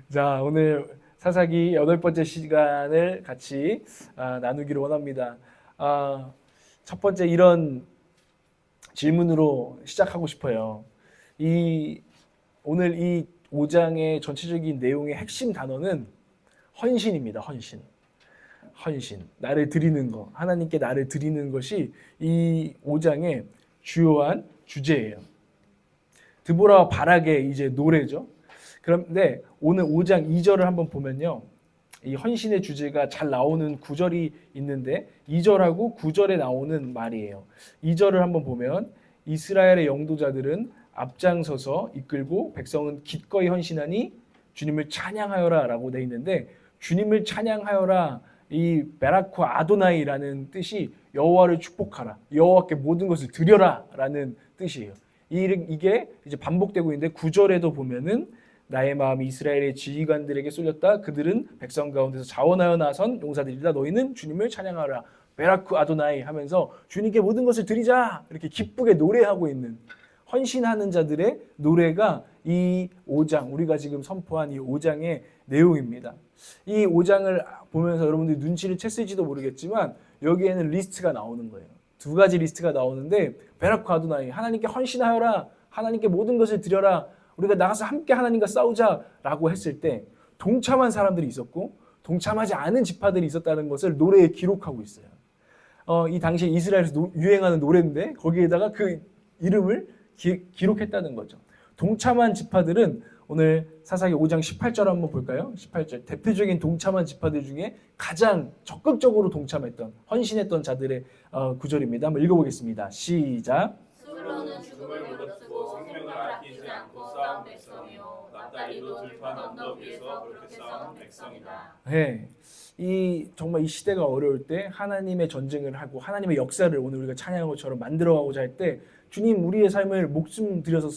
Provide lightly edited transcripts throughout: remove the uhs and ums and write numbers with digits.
자, 오늘 사사기 8번째 시간을 같이 나누기를 원합니다. 첫 번째 이런 질문으로 시작하고 싶어요. 오늘 이 5장의 전체적인 내용의 핵심 단어는 헌신입니다. 헌신. 나를 드리는 것, 하나님께 나를 드리는 것이 이 5장의 주요한 주제예요. 드보라와 바락의 이제 노래죠. 그런데 오늘 5장 2절을 한번 보면요. 이 헌신의 주제가 잘 나오는 구절이 있는데 2절하고 9절에 나오는 말이에요. 2절을 한번 보면 이스라엘의 영도자들은 앞장서서 이끌고 백성은 기꺼이 헌신하니 주님을 찬양하여라 라고 되어 있는데, 주님을 찬양하여라, 이 베라쿠 아도나이라는 뜻이 여호와를 축복하라, 여호와께 모든 것을 드려라 라는 뜻이에요. 이게 이제 반복되고 있는데 9절에도 보면은 나의 마음이 이스라엘의 지휘관들에게 쏠렸다. 그들은 백성 가운데서 자원하여 나선 용사들이다. 너희는 주님을 찬양하라. 베라쿠 아도나이 하면서 주님께 모든 것을 드리자. 이렇게 기쁘게 노래하고 있는 헌신하는 자들의 노래가 이 5장, 우리가 지금 선포한 이 5장의 내용입니다. 이 5장을 보면서 여러분들이 눈치를 챘을지도 모르겠지만 여기에는 리스트가 나오는 거예요. 두 가지 리스트가 나오는데, 베라쿠 아도나이, 하나님께 헌신하여라. 하나님께 모든 것을 드려라. 우리가 나가서 함께 하나님과 싸우자라고 했을 때 동참한 사람들이 있었고 동참하지 않은 지파들이 있었다는 것을 노래에 기록하고 있어요. 이 당시에 이스라엘에서 유행하는 노래인데 거기에다가 그 이름을 기록했다는 거죠. 동참한 지파들은 오늘 사사기 5장 18절 한번 볼까요? 18절. 대표적인 동참한 지파들 중에 가장 적극적으로 동참했던, 헌신했던 자들의 구절입니다. 한번 읽어보겠습니다. 시작. 스불론은 죽음을 무릅쓰고 생명을 아끼지 않고 싸운 백성이요, 납달리도 들판 언덕 위에서 그렇게 싸운 백성이다. 네, 정말 이 시대가 어려울 때 하나님의 전쟁을 하고 하나님의 역사를 오늘 우리가 찬양한 것처럼 만들어가고자 할 때 주님, 우리의 삶을 목숨 들여서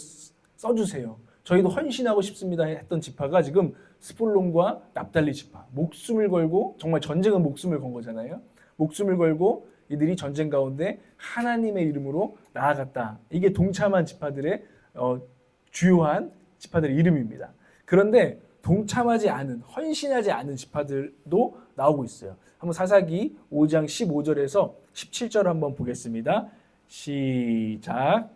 써주세요. 저희도 헌신하고 싶습니다 했던 지파가 지금 스불론과 납달리 지파, 목숨을 걸고, 정말 전쟁은 목숨을 건 거잖아요. 목숨을 걸고 이들이 전쟁 가운데 하나님의 이름으로 나아갔다. 이게 동참한 지파들의 주요한 지파들의 이름입니다. 그런데 동참하지 않은, 헌신하지 않은 지파들도 나오고 있어요. 한번 사사기 5장 15절에서 17절 한번 보겠습니다. 시작.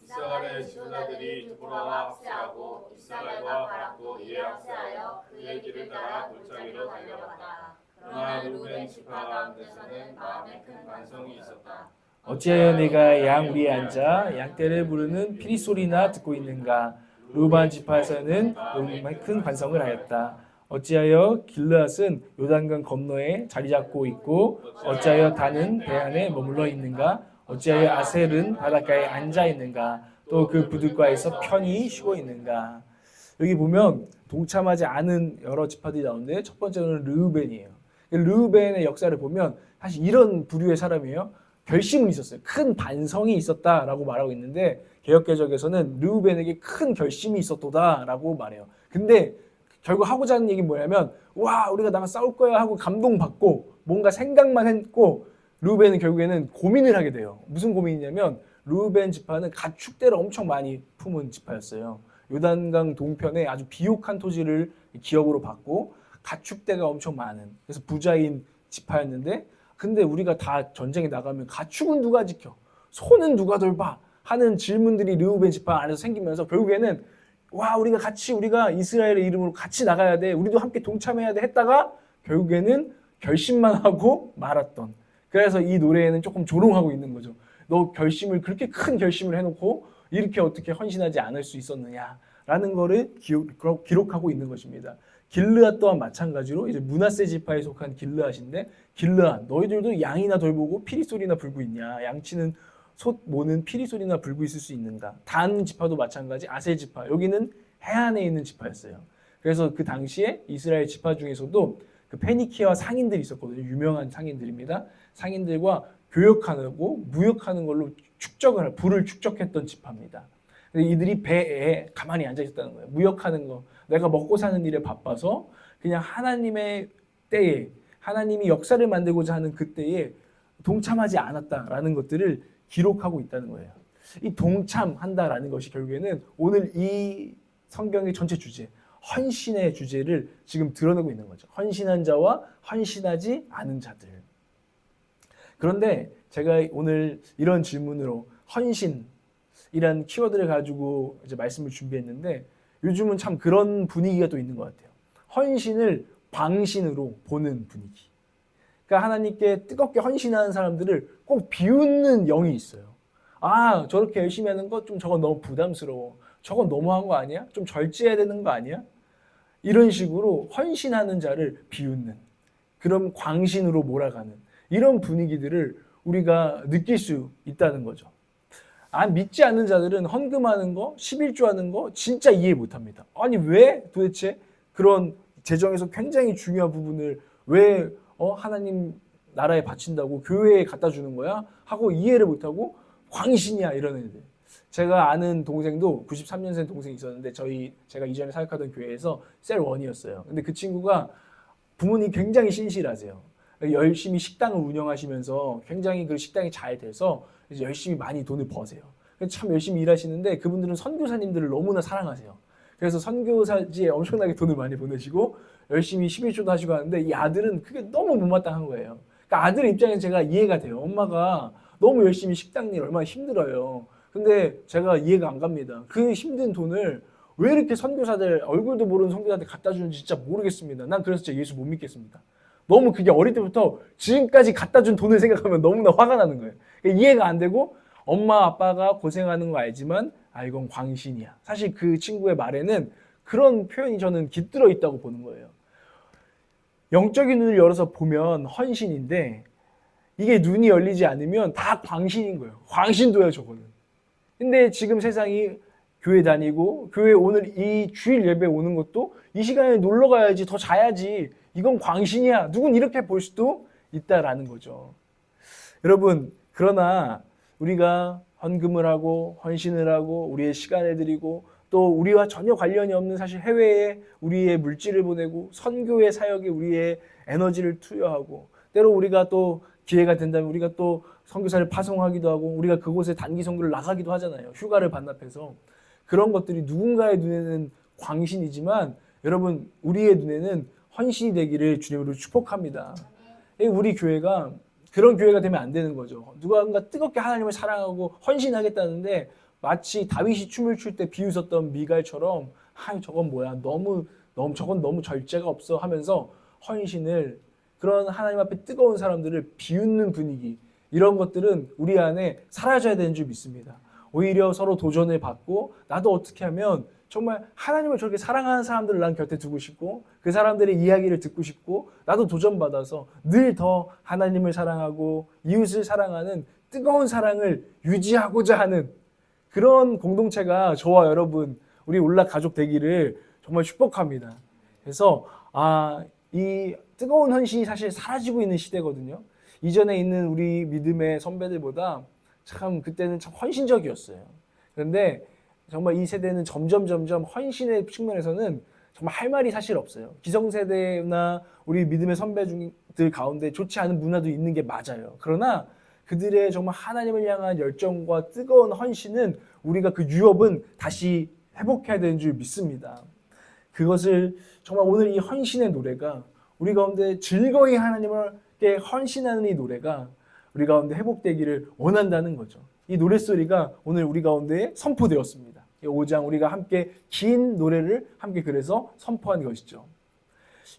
이스라엘의 지도자들이 드보라와 합세하고 이스라엘과 바락도 이에 합세하여 그의 길을 따라 골짜기로 달려갔다. 그러나 루벤 지파 가운데서는 마음에 큰 반성이 있었다. 어찌하여 네가 양 위에 앉아 양떼를 부르는 피리 소리나 듣고 있는가? 루반 지파에서는 마음에 큰 반성을 하였다. 어찌하여 길르앗은 요단강 건너에 자리 잡고 있고 어찌하여 단은 배 안에 머물러 있는가? 어찌하여 아셀은 바닷가에 앉아 있는가? 또 그 부둣가에서 편히 쉬고 있는가? 여기 보면 동참하지 않은 여러 지파들이 나오는데 첫 번째는 르우벤이에요. 르우벤의 역사를 보면 사실 이런 부류의 사람이에요. 결심은 있었어요. 큰 반성이 있었다라고 말하고 있는데 개역개적에서는 르우벤에게 큰 결심이 있었도다라고 말해요. 근데 결국 하고자 하는 얘기는 뭐냐면, 와, 우리가 나가 싸울 거야 하고 감동받고 뭔가 생각만 했고, 르우벤은 결국에는 고민을 하게 돼요. 무슨 고민이냐면 르우벤 지파는 가축대를 엄청 많이 품은 지파였어요. 요단강 동편에 아주 비옥한 토지를 기업으로 받고 가축대가 엄청 많은, 그래서 부자인 지파였는데, 근데 우리가 다 전쟁에 나가면 가축은 누가 지켜? 소는 누가 돌봐? 하는 질문들이 르우벤 지파 안에서 생기면서 결국에는 우리가 이스라엘의 이름으로 같이 나가야 돼. 우리도 함께 동참해야 돼 했다가 결국에는 결심만 하고 말았던. 그래서 이 노래에는 조금 조롱하고 있는 거죠. 너 그렇게 큰 결심을 해놓고 이렇게 어떻게 헌신하지 않을 수 있었느냐라는 거를 기록하고 있는 것입니다. 길르앗 또한 마찬가지로 이제 므낫세 지파에 속한 길르앗인데, 길르앗, 너희들도 양이나 돌보고 피리 소리나 불고 있냐? 양치는 솥 모는 피리 소리나 불고 있을 수 있는가? 단 지파도 마찬가지, 아셀 지파, 여기는 해안에 있는 지파였어요. 그래서 그 당시에 이스라엘 지파 중에서도 그 페니키아 상인들이 있었거든요. 유명한 상인들입니다. 상인들과 교역하고 무역하는 걸로 부를 축적했던 지파입니다. 이들이 배에 가만히 앉아 있었다는 거예요. 무역하는 거, 내가 먹고 사는 일에 바빠서 그냥 하나님의 때에, 하나님이 역사를 만들고자 하는 그때에 동참하지 않았다라는 것들을 기록하고 있다는 거예요. 이 동참한다라는 것이 결국에는 오늘 이 성경의 전체 주제, 헌신의 주제를 지금 드러내고 있는 거죠. 헌신한 자와 헌신하지 않은 자들. 그런데 제가 오늘 이런 질문으로 헌신이란 키워드를 가지고 이제 말씀을 준비했는데 요즘은 참 그런 분위기가 또 있는 것 같아요. 헌신을 광신으로 보는 분위기. 그러니까 하나님께 뜨겁게 헌신하는 사람들을 꼭 비웃는 영이 있어요. 아, 저렇게 열심히 하는 거 좀 저건 너무 부담스러워. 저건 너무한 거 아니야? 좀 절제해야 되는 거 아니야? 이런 식으로 헌신하는 자를 비웃는, 그런 광신으로 몰아가는 이런 분위기들을 우리가 느낄 수 있다는 거죠. 믿지 않는 자들은 헌금하는 거, 11조하는 거 진짜 이해 못합니다. 아니 왜 도대체 그런 재정에서 굉장히 중요한 부분을 왜 하나님 나라에 바친다고 교회에 갖다 주는 거야? 하고 이해를 못하고 광신이야 이러는 애들. 제가 아는 동생도 93년생 동생이 있었는데 제가 이전에 사역하던 교회에서 셀1이었어요. 근데 그 친구가 부모님이 굉장히 신실하세요. 열심히 식당을 운영하시면서 굉장히 그 식당이 잘 돼서 이제 열심히 많이 돈을 버세요. 참 열심히 일하시는데 그분들은 선교사님들을 너무나 사랑하세요. 그래서 선교사지에 엄청나게 돈을 많이 보내시고 열심히 11조도 하시고 하는데 이 아들은 그게 너무 못마땅한 거예요. 그러니까 아들 입장에서 제가 이해가 돼요. 엄마가 너무 열심히 식당 일 얼마나 힘들어요. 근데 제가 이해가 안 갑니다. 그 힘든 돈을 왜 이렇게 선교사들 얼굴도 모르는 선교사한테 갖다 주는지 진짜 모르겠습니다. 난 그래서 진짜 예수 못 믿겠습니다. 너무 그게 어릴 때부터 지금까지 갖다 준 돈을 생각하면 너무나 화가 나는 거예요. 이해가 안 되고 엄마 아빠가 고생하는 거 알지만 이건 광신이야. 사실 그 친구의 말에는 그런 표현이 저는 깃들어 있다고 보는 거예요. 영적인 눈을 열어서 보면 헌신인데 이게 눈이 열리지 않으면 다 광신인 거예요. 광신도예요 저거는. 근데 지금 세상이 교회 다니고 교회 오늘 이 주일 예배 오는 것도 이 시간에 놀러 가야지 더 자야지 이건 광신이야. 누군 이렇게 볼 수도 있다라는 거죠. 여러분 그러나 우리가 헌금을 하고 헌신을 하고 우리의 시간을 드리고 또 우리와 전혀 관련이 없는 사실 해외에 우리의 물질을 보내고 선교의 사역에 우리의 에너지를 투여하고 때로 우리가 또 기회가 된다면 우리가 또 선교사를 파송하기도 하고 우리가 그곳에 단기 선교를 나가기도 하잖아요. 휴가를 반납해서. 그런 것들이 누군가의 눈에는 광신이지만 여러분 우리의 눈에는 헌신이 되기를 주님으로 축복합니다. 우리 교회가 그런 교회가 되면 안 되는 거죠. 누군가 뜨겁게 하나님을 사랑하고 헌신하겠다는데 마치 다윗이 춤을 출 때 비웃었던 미갈처럼 저건 뭐야 저건 너무 절제가 없어 하면서 헌신을 그런 하나님 앞에 뜨거운 사람들을 비웃는 분위기 이런 것들은 우리 안에 사라져야 되는 줄 믿습니다. 오히려 서로 도전을 받고 나도 어떻게 하면 정말 하나님을 저렇게 사랑하는 사람들을 난 곁에 두고 싶고 그 사람들의 이야기를 듣고 싶고 나도 도전받아서 늘 더 하나님을 사랑하고 이웃을 사랑하는 뜨거운 사랑을 유지하고자 하는 그런 공동체가 저와 여러분 우리 올라 가족 되기를 정말 축복합니다. 그래서 이 뜨거운 헌신이 사실 사라지고 있는 시대거든요. 이전에 있는 우리 믿음의 선배들보다 참 그때는 참 헌신적이었어요. 그런데 정말 이 세대는 점점 헌신의 측면에서는 정말 할 말이 사실 없어요. 기성세대나 우리 믿음의 선배들 가운데 좋지 않은 문화도 있는 게 맞아요. 그러나 그들의 정말 하나님을 향한 열정과 뜨거운 헌신은 우리가 그 유업은 다시 회복해야 되는 줄 믿습니다. 그것을 정말 오늘 이 헌신의 노래가 우리 가운데 즐거이 하나님께 헌신하는 이 노래가 우리 가운데 회복되기를 원한다는 거죠. 이 노랫소리가 오늘 우리 가운데 선포되었습니다. 5장 우리가 함께 긴 노래를 함께 그래서 선포한 것이죠.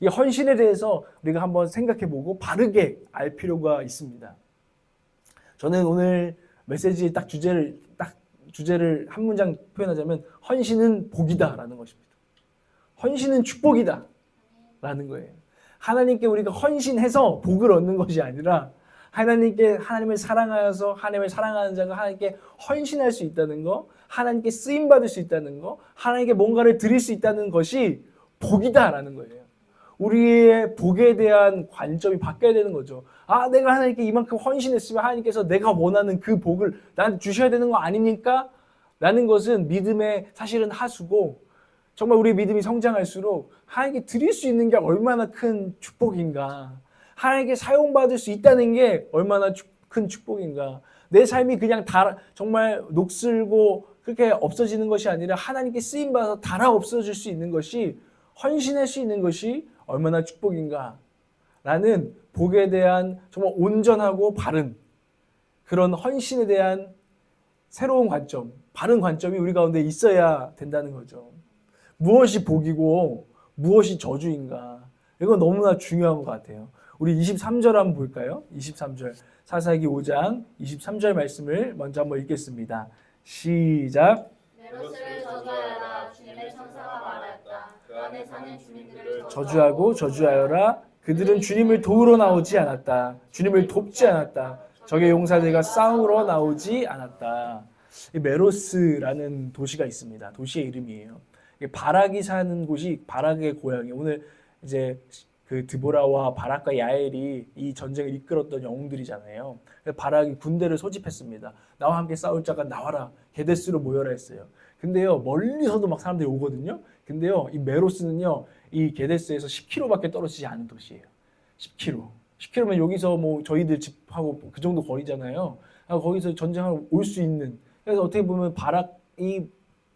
이 헌신에 대해서 우리가 한번 생각해보고 바르게 알 필요가 있습니다. 저는 오늘 메시지 주제를 한 문장 표현하자면 헌신은 복이다라는 것입니다. 헌신은 축복이다라는 거예요. 하나님께 우리가 헌신해서 복을 얻는 것이 아니라 하나님을 사랑하여서 하나님을 사랑하는 자가 하나님께 헌신할 수 있다는 거, 하나님께 쓰임받을 수 있다는 거, 하나님께 뭔가를 드릴 수 있다는 것이 복이다라는 거예요. 우리의 복에 대한 관점이 바뀌어야 되는 거죠. 내가 하나님께 이만큼 헌신했으면 하나님께서 내가 원하는 그 복을 나한테 주셔야 되는 거 아닙니까? 라는 것은 믿음의 사실은 하수고 정말 우리 믿음이 성장할수록 하나님께 드릴 수 있는 게 얼마나 큰 축복인가, 하나님께 사용받을 수 있다는 게 얼마나 큰 축복인가, 내 삶이 그냥 정말 녹슬고 그렇게 없어지는 것이 아니라 하나님께 쓰임받아서 달아 없어질 수 있는 것이, 헌신할 수 있는 것이 얼마나 축복인가 라는 복에 대한 정말 온전하고 바른 그런 헌신에 대한 새로운 관점, 바른 관점이 우리 가운데 있어야 된다는 거죠. 무엇이 복이고 무엇이 저주인가, 이건 너무나 중요한 것 같아요. 우리 23절 한번 볼까요? 23절, 사사기 5장 23절 말씀을 먼저 한번 읽겠습니다. 시작. 메로스를 저주하여라. 주님의 천사가 말하였다. 그 안에 사는 주민들을 저주하고 저주하여라. 그들은 주님을 도우러 나오지 않았다. 주님을 돕지 않았다. 적의 용사들과 싸우러 나오지 않았다. 이 메로스라는 도시가 있습니다. 도시의 이름이에요. 바락이 사는 곳이, 바락의 고향이, 오늘 이제 그 드보라와 바락과 야엘이 이 전쟁을 이끌었던 영웅들이잖아요. 바락이 군대를 소집했습니다. 나와 함께 싸울 자가 나와라. 게데스로 모여라 했어요. 근데요, 멀리서도 막 사람들이 오거든요. 근데요, 이 메로스는요, 이 게데스에서 10km밖에 떨어지지 않은 도시예요. 10km. 10km면 여기서 뭐 저희들 집하고 그 정도 거리잖아요. 거기서 전쟁하러 올 수 있는. 그래서 어떻게 보면 바락이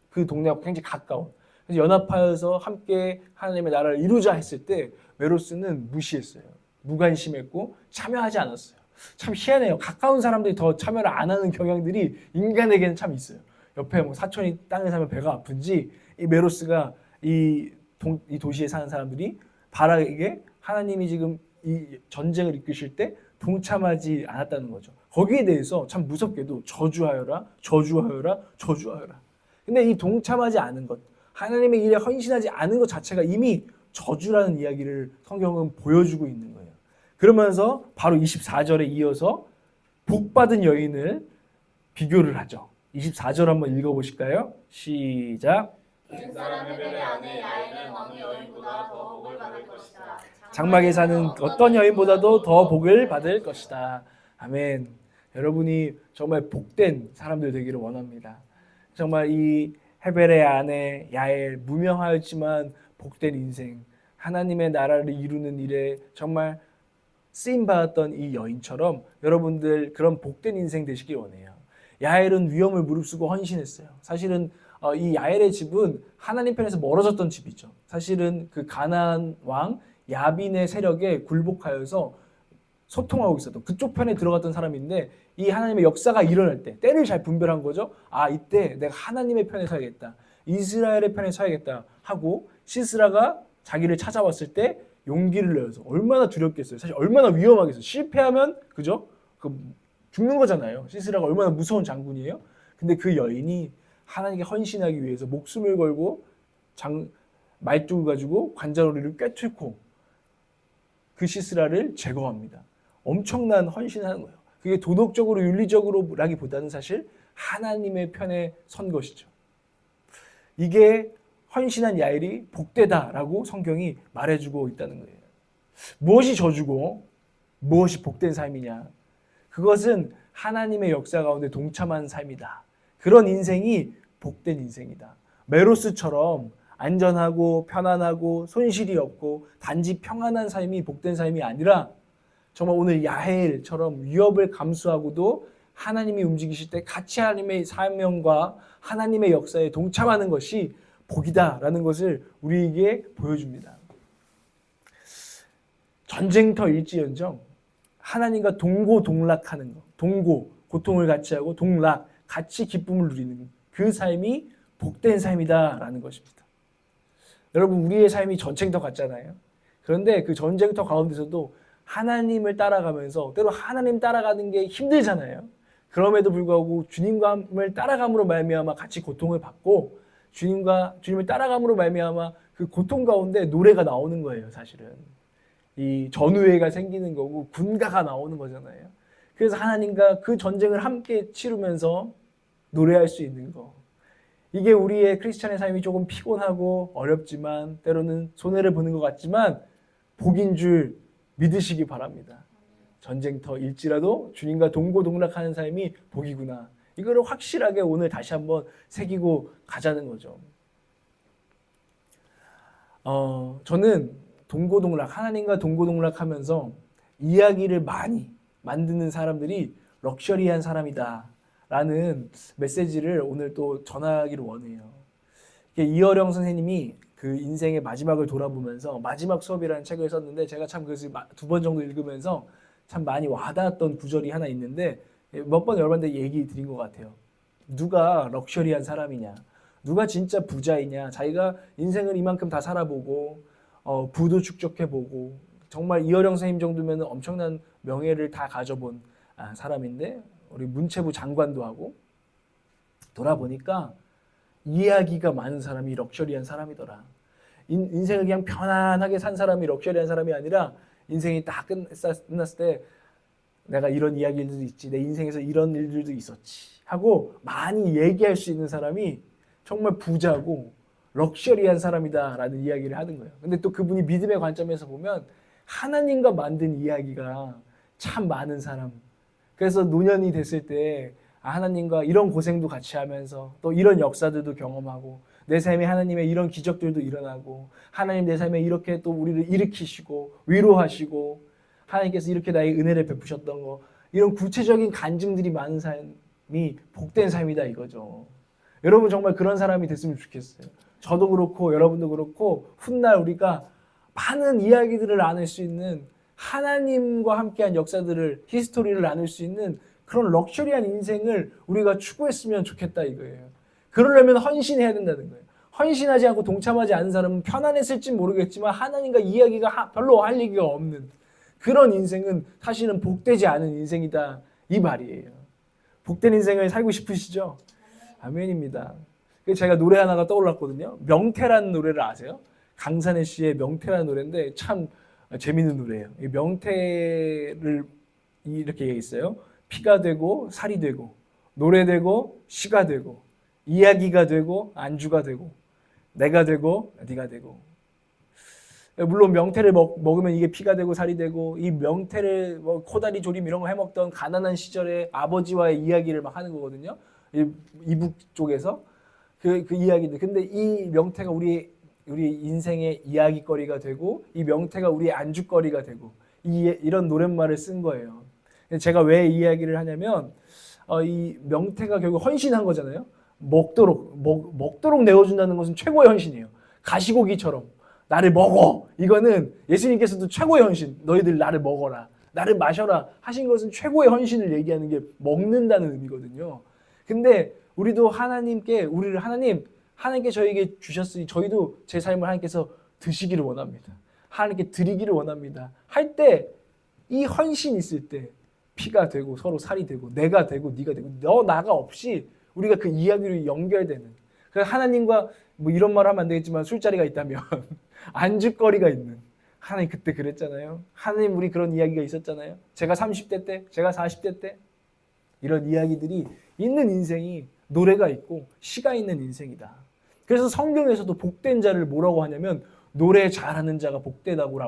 그 동네하고 굉장히 가까운. 그래서 연합하여서 함께 하나님의 나라를 이루자 했을 때 메로스는 무시했어요. 무관심했고 참여하지 않았어요. 참 희한해요. 가까운 사람들이 더 참여를 안 하는 경향들이 인간에게는 참 있어요. 옆에 뭐 사촌이 땅에 살면 배가 아픈지 이 메로스가 이 도시에 사는 사람들이 바락에게 하나님이 지금 이 전쟁을 이끄실 때 동참하지 않았다는 거죠. 거기에 대해서 참 무섭게도 저주하여라, 저주하여라, 저주하여라. 근데 이 동참하지 않은 것, 하나님의 일에 헌신하지 않은 것 자체가 이미 저주라는 이야기를 성경은 보여주고 있는 거예요. 그러면서 바로 24절에 이어서 복받은 여인을 비교를 하죠. 24절 한번 읽어보실까요? 시작. 사람 헤벨의 아내 야엘은 어느 여인보다 더 복을 받을 것이다. 장막에 사는 어떤 여인보다도 더 복을 받을 것이다. 아멘. 여러분이 정말 복된 사람들 되기를 원합니다. 정말 이 헤벨의 아내 야엘, 무명하였지만 복된 인생, 하나님의 나라를 이루는 일에 정말 쓰임받았던 이 여인처럼 여러분들 그런 복된 인생 되시길 원해요. 야엘은 위험을 무릅쓰고 헌신했어요. 사실은 이 야엘의 집은 하나님 편에서 멀어졌던 집이죠. 사실은 그 가나안 왕 야빈의 세력에 굴복하여서 소통하고 있었던 그쪽 편에 들어갔던 사람인데, 이 하나님의 역사가 일어날 때 때를 잘 분별한 거죠. 아, 이때 내가 하나님의 편에 서야겠다, 이스라엘의 편에 서야겠다 하고 시스라가 자기를 찾아왔을 때 용기를 내어서, 얼마나 두렵겠어요. 사실 얼마나 위험하겠어요. 실패하면 그죠? 죽는 거잖아요. 시스라가 얼마나 무서운 장군이에요. 근데 그 여인이 하나님께 헌신하기 위해서 목숨을 걸고 말뚝을 가지고 관자놀이를 꿰뚫고 그 시스라를 제거합니다. 엄청난 헌신하는 거예요. 그게 도덕적으로 윤리적으로라기보다는 사실 하나님의 편에 선 것이죠. 이게 헌신한 야엘이 복되다라고 성경이 말해주고 있다는 거예요. 무엇이 저주고 무엇이 복된 삶이냐? 그것은 하나님의 역사 가운데 동참한 삶이다. 그런 인생이 복된 인생이다. 메로스처럼 안전하고 편안하고 손실이 없고 단지 평안한 삶이 복된 삶이 아니라, 정말 오늘 야헬처럼 위협을 감수하고도 하나님이 움직이실 때 같이 하나님의 사명과 하나님의 역사에 동참하는 것이 복이다라는 것을 우리에게 보여줍니다. 전쟁터일지언정 하나님과 동고동락하는 것, 동고, 고통을 같이 하고 동락, 같이 기쁨을 누리는 그 삶이 복된 삶이다라는 것입니다. 여러분, 우리의 삶이 전쟁터 같잖아요. 그런데 그 전쟁터 가운데서도 하나님을 따라가면서 때로 하나님 따라가는 게 힘들잖아요. 그럼에도 불구하고 주님을 따라감으로 말미암아 같이 고통을 받고, 주님을 따라감으로 말미암아 그 고통 가운데 노래가 나오는 거예요. 사실은 이 전우회가 생기는 거고 군가가 나오는 거잖아요. 그래서 하나님과 그 전쟁을 함께 치르면서 노래할 수 있는 거, 이게 우리의 크리스찬의 삶이 조금 피곤하고 어렵지만 때로는 손해를 보는 것 같지만 복인 줄 믿으시기 바랍니다. 전쟁터일지라도 주님과 동고동락하는 삶이 복이구나, 이거를 확실하게 오늘 다시 한번 새기고 가자는 거죠. 저는 동고동락, 하나님과 동고동락하면서 이야기를 많이 만드는 사람들이 럭셔리한 사람이다 라는 메시지를 오늘 또 전하기를 원해요. 이어령 선생님이 그 인생의 마지막을 돌아보면서 마지막 수업이라는 책을 썼는데 제가 참 그것을 2번 정도 읽으면서 참 많이 와닿았던 구절이 하나 있는데 몇 번 여러분들 얘기 드린 것 같아요. 누가 럭셔리한 사람이냐, 누가 진짜 부자이냐, 자기가 인생을 이만큼 다 살아보고 부도 축적해보고 정말 이어령 선생님 정도면 엄청난 명예를 다 가져본 사람인데 우리 문체부 장관도 하고 돌아보니까 이야기가 많은 사람이 럭셔리한 사람이더라. 인생을 그냥 편안하게 산 사람이 럭셔리한 사람이 아니라 인생이 다 끝났을 때 내가 이런 이야기들도 있지, 내 인생에서 이런 일들도 있었지 하고 많이 얘기할 수 있는 사람이 정말 부자고 럭셔리한 사람이다라는 이야기를 하는 거예요. 근데 또 그분이 믿음의 관점에서 보면 하나님과 만든 이야기가 참 많은 사람. 그래서 노년이 됐을 때 하나님과 이런 고생도 같이 하면서 또 이런 역사들도 경험하고 내 삶에 하나님의 이런 기적들도 일어나고 하나님 내 삶에 이렇게 또 우리를 일으키시고 위로하시고 하나님께서 이렇게 나의 은혜를 베푸셨던 거 이런 구체적인 간증들이 많은 삶이 복된 삶이다 이거죠. 여러분 정말 그런 사람이 됐으면 좋겠어요. 저도 그렇고 여러분도 그렇고 훗날 우리가 많은 이야기들을 나눌 수 있는 하나님과 함께한 역사들을 히스토리를 나눌 수 있는 그런 럭셔리한 인생을 우리가 추구했으면 좋겠다 이거예요. 그러려면 헌신해야 된다는 거예요. 헌신하지 않고 동참하지 않은 사람은 편안했을지 모르겠지만 하나님과 이야기가 별로 할 얘기가 없는 그런 인생은 사실은 복되지 않은 인생이다 이 말이에요. 복된 인생을 살고 싶으시죠? 아멘입니다. 제가 노래 하나가 떠올랐거든요. 명태라는 노래를 아세요? 강산의 씨의 명태라는 노래인데 참 재밌는 노래예요. 이 명태를 이렇게 얘기했어요. 피가 되고 살이 되고 노래 되고 시가 되고 이야기가 되고 안주가 되고 내가 되고 네가 되고. 물론 명태를 먹으면 이게 피가 되고 살이 되고 이 명태를 코다리 조림 이런 거 해먹던 가난한 시절에 아버지와의 이야기를 막 하는 거거든요. 이북 쪽에서 그 이야기들. 근데 이 명태가 우리 인생의 이야기거리가 되고 이 명태가 우리의 안주거리가 되고 이런 노랫말을 쓴 거예요. 제가 왜 이 이야기를 하냐면 이 명태가 결국 헌신한 거잖아요. 먹도록 내어준다는 것은 최고의 헌신이에요. 가시고기처럼 나를 먹어. 이거는 예수님께서도 최고의 헌신. 너희들 나를 먹어라. 나를 마셔라. 하신 것은 최고의 헌신을 얘기하는 게 먹는다는 의미거든요. 근데 우리도 하나님께 저에게 주셨으니 저희도 제 삶을 하나님께서 드시기를 원합니다. 하나님께 드리기를 원합니다. 할 때 이 헌신이 있을 때 피가 되고 서로 살이 되고 내가 되고 네가 되고 너 나가 없이 우리가 그 이야기로 연결되는. 그래서 하나님과 이런 말 하면 안 되겠지만 술자리가 있다면 안주거리가 있는. 하나님 그때 그랬잖아요. 하나님 우리 그런 이야기가 있었잖아요. 제가 30대 때, 제가 40대 때 이런 이야기들이 있는 인생이 노래가 있고 시가 있는 인생이다. 그래서 성경에서도 복된 자를 뭐라고 하냐면 노래 잘하는 자가 복되다고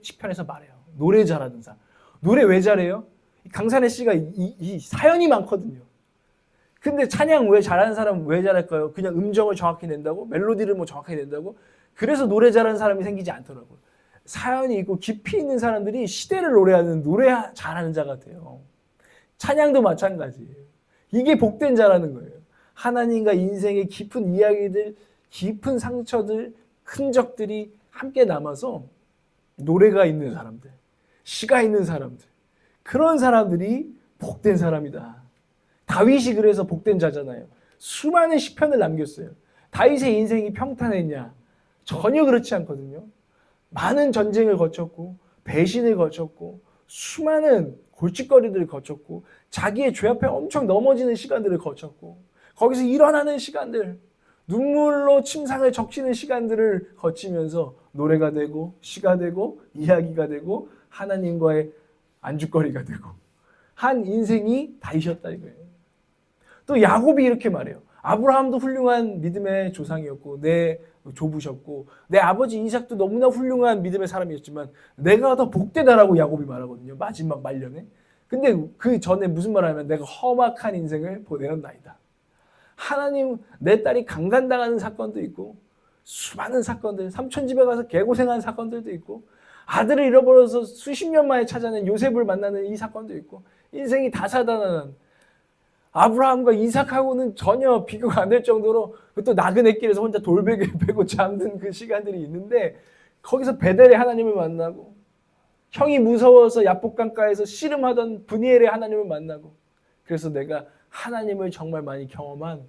시편에서 말해요. 노래 잘하는 사람. 노래 왜 잘해요? 강산의 씨가 이 사연이 많거든요. 근데 찬양 왜 잘하는 사람은 왜 잘할까요? 그냥 음정을 정확히 낸다고? 멜로디를 정확하게 낸다고? 그래서 노래 잘하는 사람이 생기지 않더라고요. 사연이 있고 깊이 있는 사람들이 시대를 노래하는 노래 잘하는 자 같아요. 찬양도 마찬가지예요. 이게 복된 자라는 거예요. 하나님과 인생의 깊은 이야기들, 깊은 상처들, 흔적들이 함께 남아서 노래가 있는 사람들, 시가 있는 사람들, 그런 사람들이 복된 사람이다. 다윗이 그래서 복된 자잖아요. 수많은 시편을 남겼어요. 다윗의 인생이 평탄했냐? 전혀 그렇지 않거든요. 많은 전쟁을 거쳤고 배신을 거쳤고 수많은 골칫거리들을 거쳤고 자기의 죄 앞에 엄청 넘어지는 시간들을 거쳤고 거기서 일어나는 시간들, 눈물로 침상을 적시는 시간들을 거치면서 노래가 되고 시가 되고 이야기가 되고 하나님과의 안주거리가 되고 한 인생이 다이셨다 이거예요. 또 야곱이 이렇게 말해요. 아브라함도 훌륭한 믿음의 조상이었고 내 조부셨고 내 아버지 이삭도 너무나 훌륭한 믿음의 사람이었지만 내가 더 복되다라고 야곱이 말하거든요. 마지막 말년에. 근데 그 전에 무슨 말을 하면 내가 험악한 인생을 보내었나이다. 하나님 내 딸이 강간당하는 사건도 있고 수많은 사건들, 삼촌 집에 가서 개고생하는 사건들도 있고 아들을 잃어버려서 수십 년 만에 찾아낸 요셉을 만나는 이 사건도 있고 인생이 다사다난한 아브라함과 이삭하고는 전혀 비교가 안 될 정도로 또 나그네길에서 혼자 돌베개 베고 잠든 그 시간들이 있는데 거기서 베델의 하나님을 만나고 형이 무서워서 야복강가에서 씨름하던 브니엘의 하나님을 만나고 그래서 내가 하나님을 정말 많이 경험한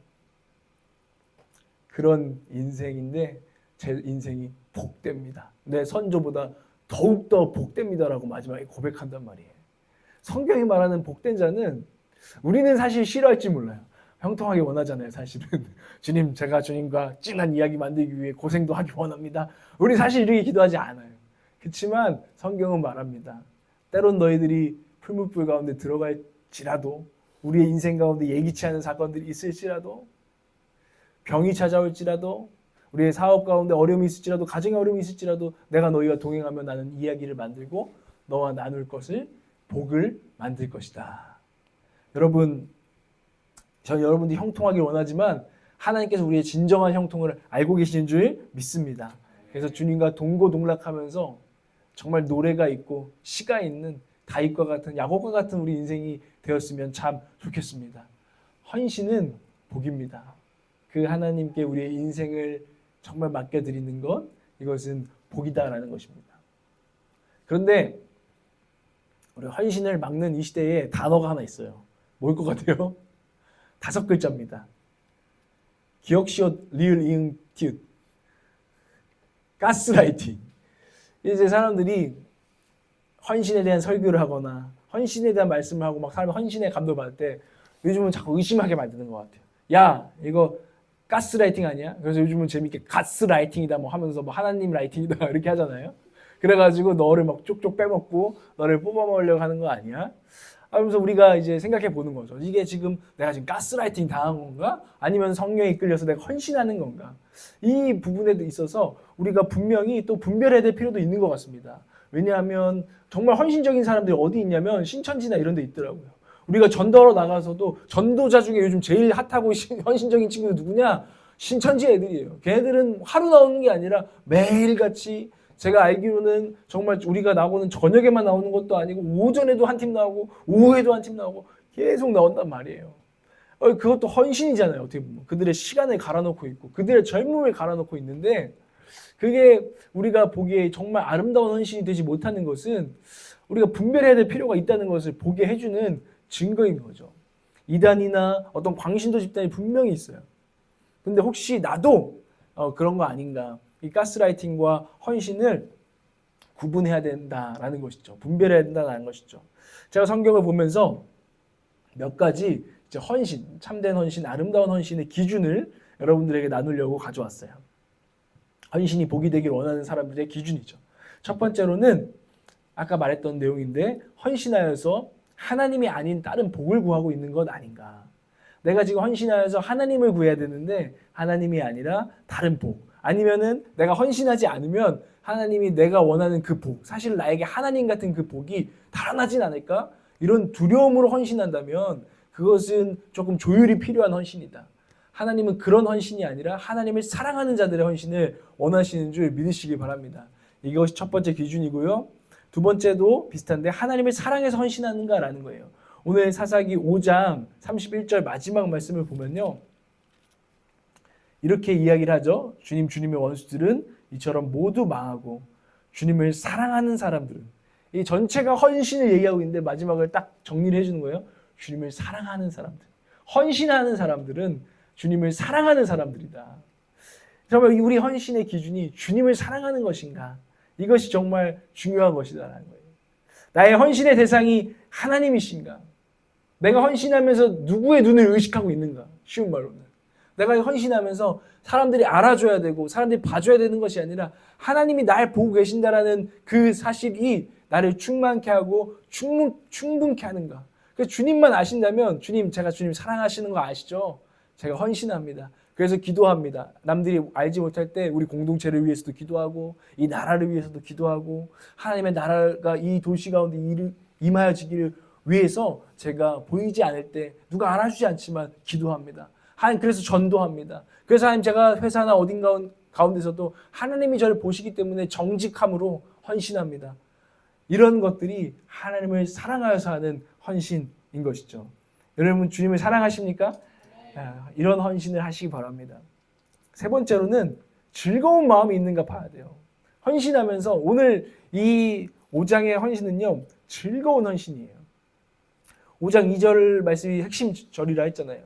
그런 인생인데 제 인생이 복됩니다. 내 선조보다 더욱더 복됩니다라고 마지막에 고백한단 말이에요. 성경이 말하는 복된 자는 우리는 사실 싫어할지 몰라요. 형통하게 원하잖아요. 사실은 주님 제가 주님과 진한 이야기 만들기 위해 고생도 하기 원합니다. 우리 사실 이렇게 기도하지 않아요. 그렇지만 성경은 말합니다. 때론 너희들이 풀무불 가운데 들어갈지라도 우리의 인생 가운데 예기치 않은 사건들이 있을지라도 병이 찾아올지라도 우리의 사업 가운데 어려움이 있을지라도 가정에 어려움이 있을지라도 내가 너희와 동행하며 나는 이야기를 만들고 너와 나눌 것을 복을 만들 것이다. 여러분, 저 여러분들이 형통하길 원하지만 하나님께서 우리의 진정한 형통을 알고 계시는 줄 믿습니다. 그래서 주님과 동고동락하면서 정말 노래가 있고 시가 있는 다윗과 같은 야곱과 같은 우리 인생이 되었으면 참 좋겠습니다. 헌신은 복입니다. 그 하나님께 우리의 인생을 정말 맡겨드리는 것, 이것은 복이다라는 것입니다. 그런데 우리 헌신을 막는 이 시대에 단어가 하나 있어요. 뭘 것 같아요? 5글자입니다. 기억시옷 리을 이응 티읕 가스라이팅. 이제 사람들이 헌신에 대한 설교를 하거나 헌신에 대한 말씀을 하고 막 사람이 헌신에 감동을 받을 때 요즘은 자꾸 의심하게 만드는 것 같아요. 야, 이거 가스라이팅 아니야? 그래서 요즘은 재밌게 가스라이팅이다 뭐 하면서 뭐 하나님 라이팅이다 이렇게 하잖아요. 그래가지고 너를 막 쪽쪽 빼먹고 너를 뽑아먹으려고 하는 거 아니야? 하면서 우리가 이제 생각해 보는 거죠. 이게 지금 내가 지금 가스라이팅 당한 건가? 아니면 성령에 이끌려서 내가 헌신하는 건가? 이 부분에 있어서 우리가 분명히 또 분별해야 될 필요도 있는 것 같습니다. 왜냐하면 정말 헌신적인 사람들이 어디 있냐면 신천지나 이런 데 있더라고요. 우리가 전도하러 나가서도 전도자 중에 요즘 제일 핫하고 헌신적인 친구들 누구냐? 신천지 애들이에요. 걔네들은 하루 나오는 게 아니라 매일같이 제가 알기로는 정말 우리가 나오는 저녁에만 나오는 것도 아니고 오전에도 한 팀 나오고 오후에도 한 팀 나오고 계속 나온단 말이에요. 그것도 헌신이잖아요. 어떻게 보면. 그들의 시간을 갈아놓고 있고 그들의 젊음을 갈아놓고 있는데 그게 우리가 보기에 정말 아름다운 헌신이 되지 못하는 것은 우리가 분별해야 될 필요가 있다는 것을 보게 해주는 증거인 거죠. 이단이나 어떤 광신도 집단이 분명히 있어요. 근데 혹시 나도 그런 거 아닌가. 이 가스라이팅과 헌신을 구분해야 된다라는 것이죠. 분별해야 된다는 것이죠. 제가 성경을 보면서 몇 가지 이제 헌신, 참된 헌신, 아름다운 헌신의 기준을 여러분들에게 나누려고 가져왔어요. 헌신이 복이 되길 원하는 사람들의 기준이죠. 첫 번째로는 아까 말했던 내용인데 헌신하여서 하나님이 아닌 다른 복을 구하고 있는 것 아닌가. 내가 지금 헌신하여서 하나님을 구해야 되는데 하나님이 아니라 다른 복. 아니면은 내가 헌신하지 않으면 하나님이 내가 원하는 그 복, 사실 나에게 하나님 같은 그 복이 달아나진 않을까? 이런 두려움으로 헌신한다면 그것은 조금 조율이 필요한 헌신이다. 하나님은 그런 헌신이 아니라 하나님을 사랑하는 자들의 헌신을 원하시는 줄 믿으시기 바랍니다. 이것이 첫 번째 기준이고요. 두 번째도 비슷한데 하나님을 사랑해서 헌신하는가라는 거예요. 오늘 사사기 5장 31절 마지막 말씀을 보면요. 이렇게 이야기를 하죠. 주님의 원수들은 이처럼 모두 망하고 주님을 사랑하는 사람들은 이 전체가 헌신을 얘기하고 있는데 마지막을 딱 정리를 해주는 거예요. 주님을 사랑하는 사람들. 헌신하는 사람들은 주님을 사랑하는 사람들이다. 정말 우리 헌신의 기준이 주님을 사랑하는 것인가? 이것이 정말 중요한 것이다라는 거예요. 나의 헌신의 대상이 하나님이신가? 내가 헌신하면서 누구의 눈을 의식하고 있는가? 쉬운 말로는. 내가 헌신하면서 사람들이 알아줘야 되고 사람들이 봐줘야 되는 것이 아니라 하나님이 날 보고 계신다라는 그 사실이 나를 충만케 하고 충분케 하는가. 그래서 주님만 아신다면 제가 주님 사랑하시는 거 아시죠? 제가 헌신합니다. 그래서 기도합니다. 남들이 알지 못할 때 우리 공동체를 위해서도 기도하고 이 나라를 위해서도 기도하고 하나님의 나라가 이 도시 가운데 임하여지기를 위해서 제가 보이지 않을 때 누가 알아주지 않지만 기도합니다. 그래서 전도합니다. 그래서 하나님 제가 회사나 어딘가 가운데서도 하나님이 저를 보시기 때문에 정직함으로 헌신합니다. 이런 것들이 하나님을 사랑하여서 하는 헌신인 것이죠. 여러분 주님을 사랑하십니까? 이런 헌신을 하시기 바랍니다. 세 번째로는 즐거운 마음이 있는가 봐야 돼요. 헌신하면서 오늘 이 5장의 헌신은요, 즐거운 헌신이에요. 5장 2절 말씀이 핵심 절이라 했잖아요.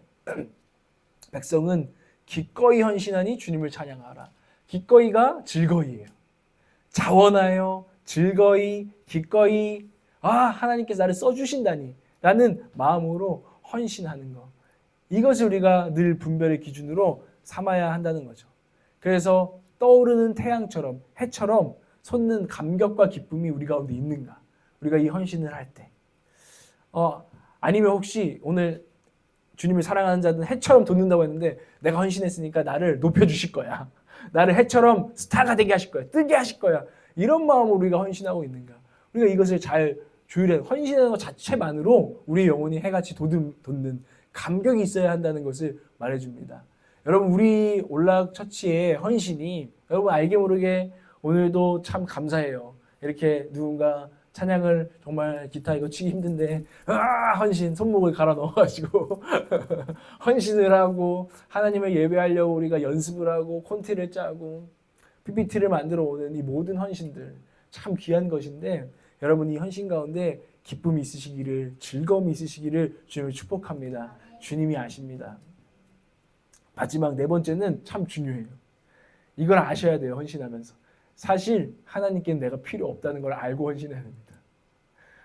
백성은 기꺼이 헌신하니 주님을 찬양하라. 기꺼이가 즐거이예요. 자원하여 즐거이 기꺼이 하나님께서 나를 써주신다니 라는 마음으로 헌신하는 것. 이것을 우리가 늘 분별의 기준으로 삼아야 한다는 거죠. 그래서 떠오르는 태양처럼 해처럼 솟는 감격과 기쁨이 우리 가운데 있는가? 우리가 이 헌신을 할 때. 아니면 혹시 오늘 주님을 사랑하는 자들은 해처럼 돋는다고 했는데 내가 헌신했으니까 나를 높여주실 거야. 나를 해처럼 스타가 되게 하실 거야. 뜨게 하실 거야. 이런 마음으로 우리가 헌신하고 있는가? 우리가 이것을 잘 조율해. 헌신하는 것 자체만으로 우리 영혼이 해같이 돋는 감격이 있어야 한다는 것을 말해줍니다. 여러분 우리 올락처치의 헌신이 여러분 알게 모르게 오늘도 참 감사해요. 이렇게 누군가 찬양을 정말 기타 이거 치기 힘든데 헌신 손목을 갈아 넣어가지고 헌신을 하고 하나님을 예배하려고 우리가 연습을 하고 콘티를 짜고 PPT를 만들어 오는 이 모든 헌신들 참 귀한 것인데 여러분 이 헌신 가운데 기쁨이 있으시기를 즐거움이 있으시기를 주님을 축복합니다. 주님이 아십니다. 마지막 네 번째는 참 중요해요. 이걸 아셔야 돼요. 헌신하면서. 사실 하나님께는 내가 필요 없다는 걸 알고 헌신해야 됩니다.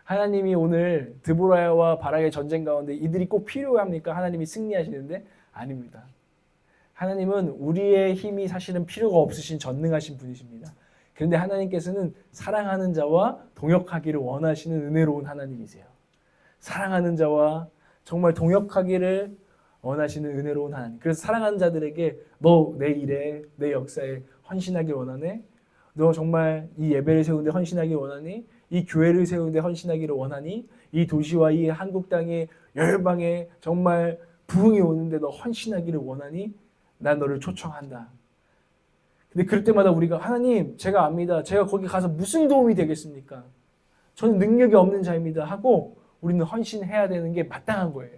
하나님이 오늘 드보라와 바락의 전쟁 가운데 이들이 꼭 필요합니까? 하나님이 승리하시는데 아닙니다. 하나님은 우리의 힘이 사실은 필요가 없으신 전능하신 분이십니다. 그런데 하나님께서는 사랑하는 자와 동역하기를 원하시는 은혜로운 하나님이세요. 사랑하는 자와 정말 동역하기를 원하시는 은혜로운 하나님. 그래서 사랑하는 자들에게 너 내 일에 내 역사에 헌신하길 원하네. 너 정말 이 예배를 세우는데 헌신하길 원하니? 이 교회를 세우는데 헌신하기를 원하니? 이 도시와 이 한국 땅의 열방에 정말 부흥이 오는데 너 헌신하기를 원하니? 난 너를 초청한다. 근데 그럴 때마다 우리가 하나님 제가 압니다. 제가 거기 가서 무슨 도움이 되겠습니까? 저는 능력이 없는 자입니다 하고 우리는 헌신해야 되는 게 마땅한 거예요.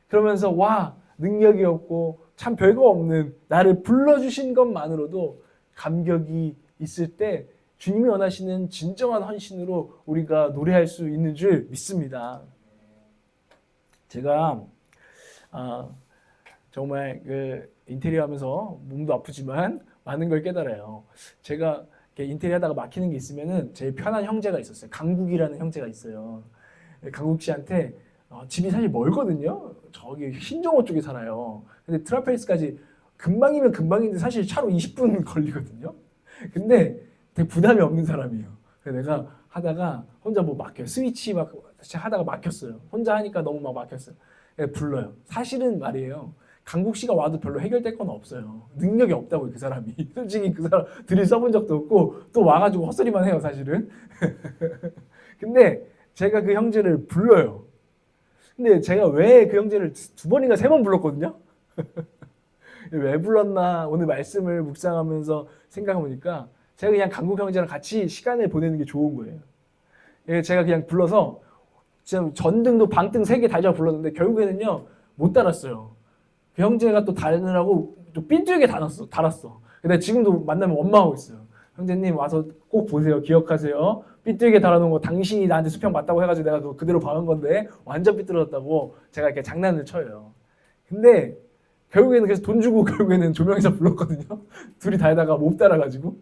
그러면서 와 능력이 없고 참 별거 없는 나를 불러주신 것만으로도 감격이 있을 때 주님이 원하시는 진정한 헌신으로 우리가 노래할 수 있는 줄 믿습니다. 제가 정말 그 인테리어 하면서 몸도 아프지만 많은 걸 깨달아요. 제가 인테리어 하다가 막히는 게 있으면은 제일 편한 형제가 있었어요. 강국이라는 형제가 있어요. 강국 씨한테 집이 사실 멀거든요. 저기 신정호 쪽에 살아요. 근데 트라펠스까지 금방이면 금방인데 사실 차로 20분 걸리거든요. 근데 되게 부담이 없는 사람이에요. 그래서 내가 하다가 혼자 뭐 막혀요. 스위치 막 하다가 막혔어요. 혼자 하니까 너무 막 막혔어요. 불러요. 사실은 말이에요. 강국 씨가 와도 별로 해결될 건 없어요. 능력이 없다고요, 그 사람이. 솔직히 그 사람 들이 써본 적도 없고 또 와가지고 헛소리만 해요, 사실은. 근데 제가 그 형제를 불러요. 근데 제가 왜 그 형제를 2번인가 3번 불렀거든요. 왜 불렀나 오늘 말씀을 묵상하면서 생각해보니까 제가 그냥 강국 형제랑 같이 시간을 보내는 게 좋은 거예요. 제가 그냥 불러서 지금 전등도 방등 3개 달자 불렀는데 결국에는요 못 달았어요. 그 형제가 또 달느라고 또 삐뚤게 달았어. 근데 지금도 만나면 원망하고 있어요. 형제님 와서 꼭 보세요. 기억하세요. 삐뚤게 달아놓은 거 당신이 나한테 수평 맞다고 해가지고 내가 그거 그대로 박은 건데 완전 삐뚤어졌다고 제가 이렇게 장난을 쳐요. 근데 결국에는 그래서 돈 주고 결국에는 조명회사 불렀거든요. 둘이 달다가 못 달아가지고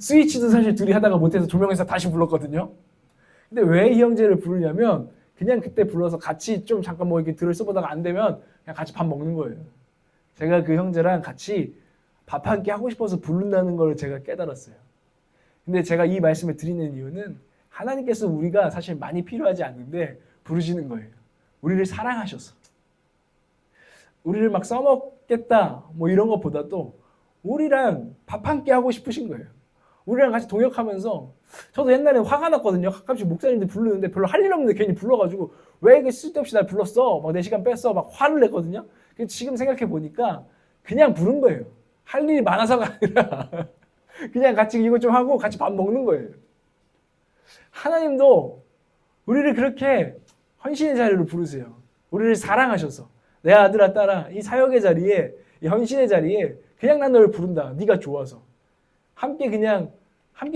스위치도 사실 둘이 하다가 못해서 조명회사 다시 불렀거든요. 근데 왜 이 형제를 부르냐면 그냥 그때 불러서 같이 좀 잠깐 뭐 이렇게 들을 써보다가 안 되면 그냥 같이 밥 먹는 거예요. 제가 그 형제랑 같이 밥 한 끼 하고 싶어서 부른다는 걸 제가 깨달았어요. 근데 제가 이 말씀을 드리는 이유는 하나님께서 우리가 사실 많이 필요하지 않는데 부르시는 거예요. 우리를 사랑하셔서. 우리를 막 써먹겠다 뭐 이런 것보다도 우리랑 밥 한 끼 하고 싶으신 거예요. 우리랑 같이 동역하면서 저도 옛날에 화가 났거든요. 가끔씩 목사님들 부르는데 별로 할 일 없는데 괜히 불러가지고 왜 이게 쓸데없이 날 불렀어? 막 내 시간 뺐어? 막 화를 냈거든요. 근데 지금 생각해 보니까 그냥 부른 거예요. 할 일이 많아서가 아니라 그냥 같이 이거 좀 하고 같이 밥 먹는 거예요. 하나님도 우리를 그렇게 헌신의 자리로 부르세요. 우리를 사랑하셔서 내 아들아 딸아 이 사역의 자리에 이 헌신의 자리에 그냥 난 너를 부른다. 네가 좋아서 함께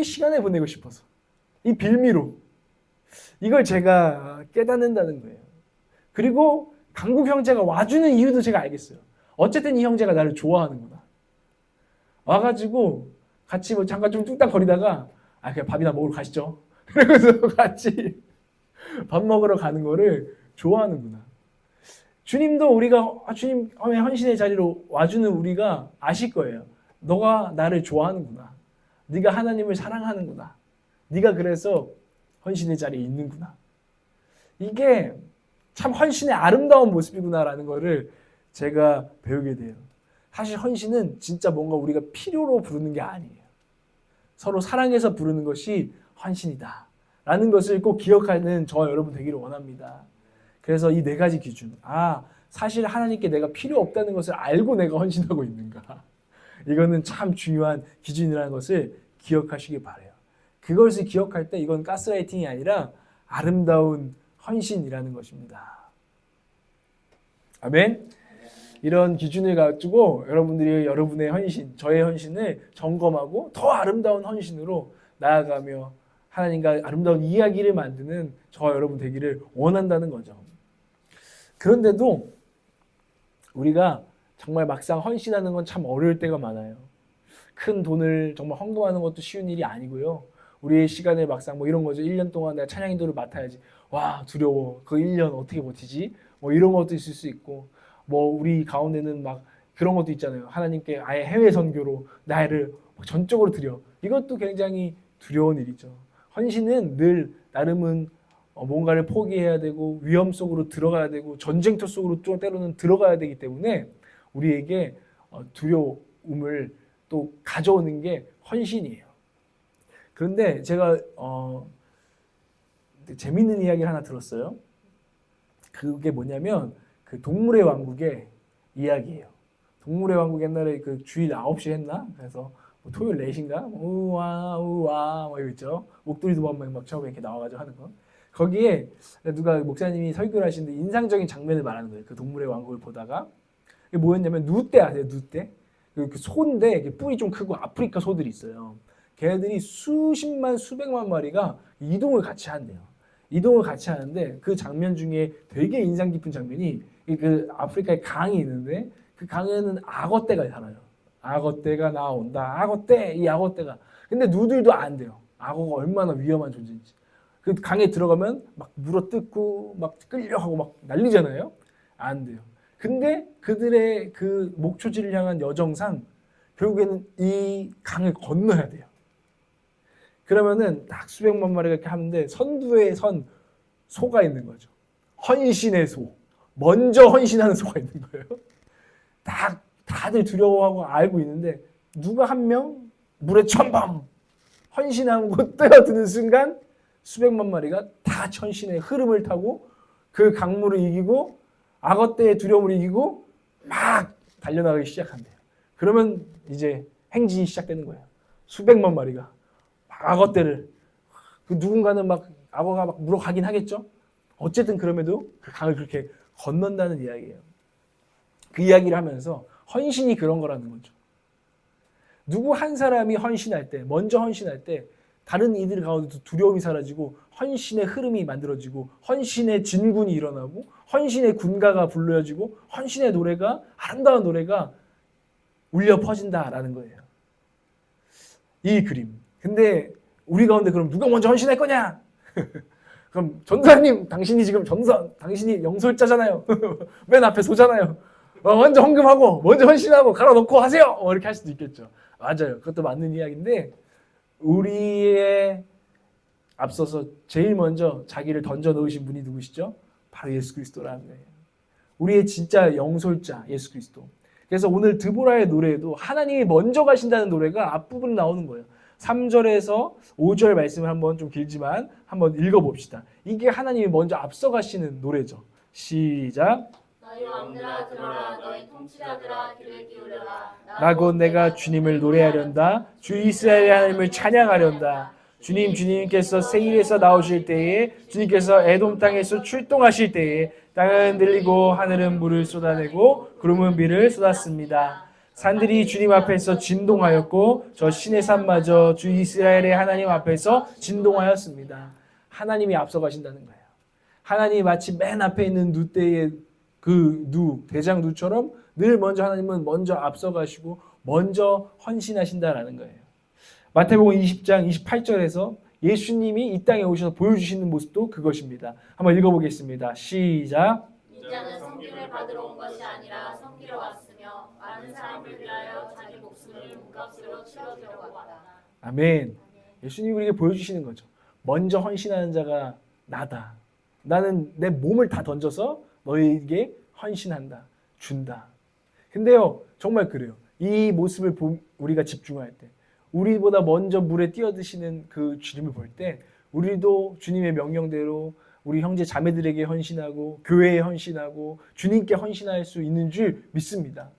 시간을 보내고 싶어서 이 빌미로 이걸 제가 깨닫는다는 거예요. 그리고 강국 형제가 와주는 이유도 제가 알겠어요. 어쨌든 이 형제가 나를 좋아하는구나. 와가지고 같이 뭐 잠깐 좀 뚝딱 거리다가 그냥 밥이나 먹으러 가시죠. 그래서 같이 밥 먹으러 가는 거를 좋아하는구나. 주님도 우리가 주님 헌신의 자리로 와주는 우리가 아실 거예요. 너가 나를 좋아하는구나. 네가 하나님을 사랑하는구나. 네가 그래서 헌신의 자리에 있는구나. 이게 참 헌신의 아름다운 모습이구나라는 거를 제가 배우게 돼요. 사실 헌신은 진짜 뭔가 우리가 필요로 부르는 게 아니에요. 서로 사랑해서 부르는 것이 헌신이다 라는 것을 꼭 기억하는 저와 여러분 되기를 원합니다. 그래서 이 네 가지 기준, 사실 하나님께 내가 필요 없다는 것을 알고 내가 헌신하고 있는가, 이거는 참 중요한 기준이라는 것을 기억하시기 바라요. 그것을 기억할 때 이건 가스라이팅이 아니라 아름다운 헌신이라는 것입니다. 아멘. 이런 기준을 가지고 여러분들이 여러분의 헌신, 저의 헌신을 점검하고 더 아름다운 헌신으로 나아가며 하나님과 아름다운 이야기를 만드는 저와 여러분 되기를 원한다는 거죠. 그런데도 우리가 정말 막상 헌신하는 건 참 어려울 때가 많아요. 큰 돈을 정말 헌금하는 것도 쉬운 일이 아니고요. 우리의 시간을 막상 이런 거죠. 1년 동안 내가 찬양 인도를 맡아야지. 와, 두려워. 그 1년 어떻게 버티지? 이런 것도 있을 수 있고, 우리 가운데는 막 그런 것도 있잖아요. 하나님께 아예 해외 선교로 나를 전적으로 드려. 이것도 굉장히 두려운 일이죠. 헌신은 늘 나름은 뭔가를 포기해야 되고 위험 속으로 들어가야 되고 전쟁터 속으로 좀 때로는 들어가야 되기 때문에 우리에게 두려움을 또 가져오는 게 헌신이에요. 그런데 제가 재밌는 이야기를 하나 들었어요. 그게 뭐냐면 그 동물의 왕국의 이야기예요. 동물의 왕국 옛날에 그 주일 9시에 했나? 그래서 토요일 4시인가? 우와 우와 이거 있죠. 목도리도 막 처음에 이렇게 나와가지고 하는 거. 거기에 누가 목사님이 설교를 하시는데 인상적인 장면을 말하는 거예요. 그 동물의 왕국을 보다가 이게 뭐였냐면 누떼 아세요? 누떼? 그 소인데 뿔이 좀 크고 아프리카 소들이 있어요. 걔네들이 수십만 수백만 마리가 이동을 같이 한대요. 이동을 같이 하는데 그 장면 중에 되게 인상 깊은 장면이 그 아프리카에 강이 있는데 그 강에는 악어떼가 살아요. 악어떼가 나온다. 악어떼, 이 악어떼가. 근데 누들도 안 돼요. 악어가 얼마나 위험한 존재인지. 그 강에 들어가면 막 물어뜯고 막 끌려가고 막 난리잖아요. 안 돼요. 근데 그들의 그 목초지를 향한 여정상 결국에는 이 강을 건너야 돼요. 그러면은 딱 수백만 마리가 이렇게 하는데 선두에 선 소가 있는 거죠. 헌신의 소. 먼저 헌신하는 소가 있는 거예요. 다들 두려워하고 알고 있는데 누가 한 명 물에 첨벙 헌신하고 뛰어드는 순간 수백만 마리가 다 헌신의 흐름을 타고 그 강물을 이기고 악어떼의 두려움을 이기고 막 달려나가기 시작한대요. 그러면 이제 행진이 시작되는 거예요. 수백만 마리가 악어떼를 누군가는 막 악어가 막 물어가긴 하겠죠. 어쨌든 그럼에도 그 강을 그렇게 건넌다는 이야기예요. 그 이야기를 하면서 헌신이 그런 거라는 거죠. 누구 한 사람이 헌신할 때, 먼저 헌신할 때 다른 이들 가운데도 두려움이 사라지고 헌신의 흐름이 만들어지고 헌신의 진군이 일어나고 헌신의 군가가 불러지고 헌신의 노래가 아름다운 노래가 울려 퍼진다라는 거예요. 이 그림. 근데 우리 가운데 그럼 누가 먼저 헌신할 거냐? 그럼 전사님 당신이 지금 당신이 영솔자잖아요. 맨 앞에 소잖아요. 먼저 헌금하고 먼저 헌신하고 갈아넣고 하세요. 이렇게 할 수도 있겠죠. 맞아요. 그것도 맞는 이야기인데 우리의 앞서서 제일 먼저 자기를 던져 넣으신 분이 누구시죠? 바로 예수 그리스도라는 거예요. 우리의 진짜 영솔자 예수 그리스도. 그래서 오늘 드보라의 노래에도 하나님이 먼저 가신다는 노래가 앞부분에 나오는 거예요. 3절에서 5절 말씀을 한번 좀 길지만 한번 읽어봅시다. 이게 하나님이 먼저 앞서 가시는 노래죠. 시작. 너희 왕들아 들어라. 너희 통치자들아 귀를 기울여라. 나 곧 내가 주님을 노래하련다. 주 이스라엘의 하나님을 찬양하련다. 주님께서 세일에서 나오실 때에, 주님께서 에돔 땅에서 출동하실 때에 땅은 흔들리고 하늘은 물을 쏟아내고 구름은 비를 쏟았습니다. 산들이 주님 앞에서 진동하였고 저 신의 산마저 주 이스라엘의 하나님 앞에서 진동하였습니다. 하나님이 앞서가신다는 거예요. 하나님이 마치 맨 앞에 있는 누대의 그 대장 누처럼 늘 먼저 하나님은 먼저 앞서가시고 먼저 헌신하신다라는 거예요. 마태복음 20장 28절에서 예수님이 이 땅에 오셔서 보여주시는 모습도 그것입니다. 한번 읽어보겠습니다. 시작. 인자는 섬김을 받으러 온 것이 아니라 섬기러 왔으며 많은 사람을 위하여 자기 목숨을 몸값으로 치러주려고 왔다. 아멘. 예수님이 우리에게 보여주시는 거죠. 먼저 헌신하는 자가 나다. 나는 내 몸을 다 던져서 너희에게 헌신한다. 준다. 근데요, 정말 그래요. 이 모습을 우리가 집중할 때, 우리보다 먼저 물에 뛰어드시는 그 주님을 볼 때 우리도 주님의 명령대로 우리 형제 자매들에게 헌신하고 교회에 헌신하고 주님께 헌신할 수 있는 줄 믿습니다.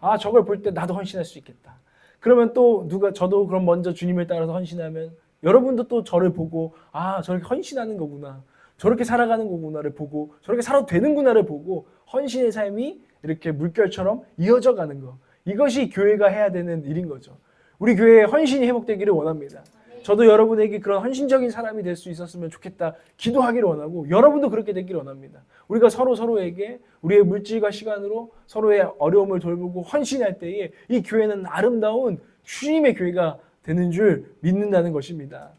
아, 저걸 볼 때 나도 헌신할 수 있겠다. 그러면 또 저도 그럼 먼저 주님을 따라서 헌신하면 여러분도 또 저를 보고 아, 저렇게 헌신하는 거구나. 저렇게 살아가는 거구나를 보고 저렇게 살아도 되는구나를 보고 헌신의 삶이 이렇게 물결처럼 이어져 가는 거. 이것이 교회가 해야 되는 일인 거죠. 우리 교회에 헌신이 회복되기를 원합니다. 저도 여러분에게 그런 헌신적인 사람이 될 수 있었으면 좋겠다. 기도하기를 원하고 여러분도 그렇게 되기를 원합니다. 우리가 서로에게 우리의 물질과 시간으로 서로의 어려움을 돌보고 헌신할 때에 이 교회는 아름다운 주님의 교회가 되는 줄 믿는다는 것입니다.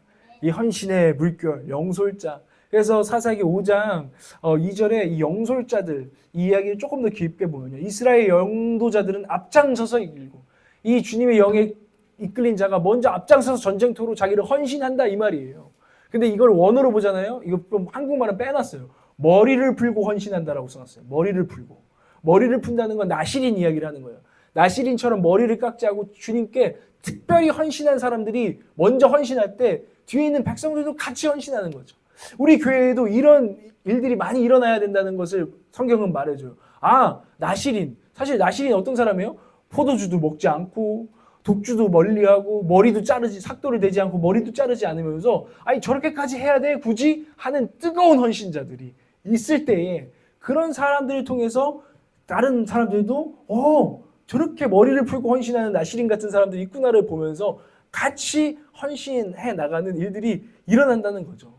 이 헌신의 물결, 영솔자. 그래서 사사기 5장 2절에 이 영솔자들 이 이야기를 조금 더 깊게 보면요. 이스라엘 영도자들은 앞장서서 이끌고 이 주님의 영에 이끌린 자가 먼저 앞장서서 전쟁터로 자기를 헌신한다 이 말이에요. 근데 이걸 원어로 보잖아요. 이거 한국말은 빼놨어요. 머리를 풀고 헌신한다라고 써놨어요. 머리를 풀고. 머리를 푼다는 건 나실인 이야기를 하는 거예요. 나실인처럼 머리를 깎지 않고 주님께 특별히 헌신한 사람들이 먼저 헌신할 때 뒤에 있는 백성들도 같이 헌신하는 거죠. 우리 교회에도 이런 일들이 많이 일어나야 된다는 것을 성경은 말해줘요. 아, 나실인. 사실 나실인 어떤 사람이에요? 포도주도 먹지 않고 독주도 멀리하고 머리도 자르지 삭도를 대지 않고 머리도 자르지 않으면서 아니 저렇게까지 해야 돼 굳이 하는 뜨거운 헌신자들이 있을 때에 그런 사람들을 통해서 다른 사람들도 저렇게 머리를 풀고 헌신하는 나시린 같은 사람들이 있구나를 보면서 같이 헌신해 나가는 일들이 일어난다는 거죠.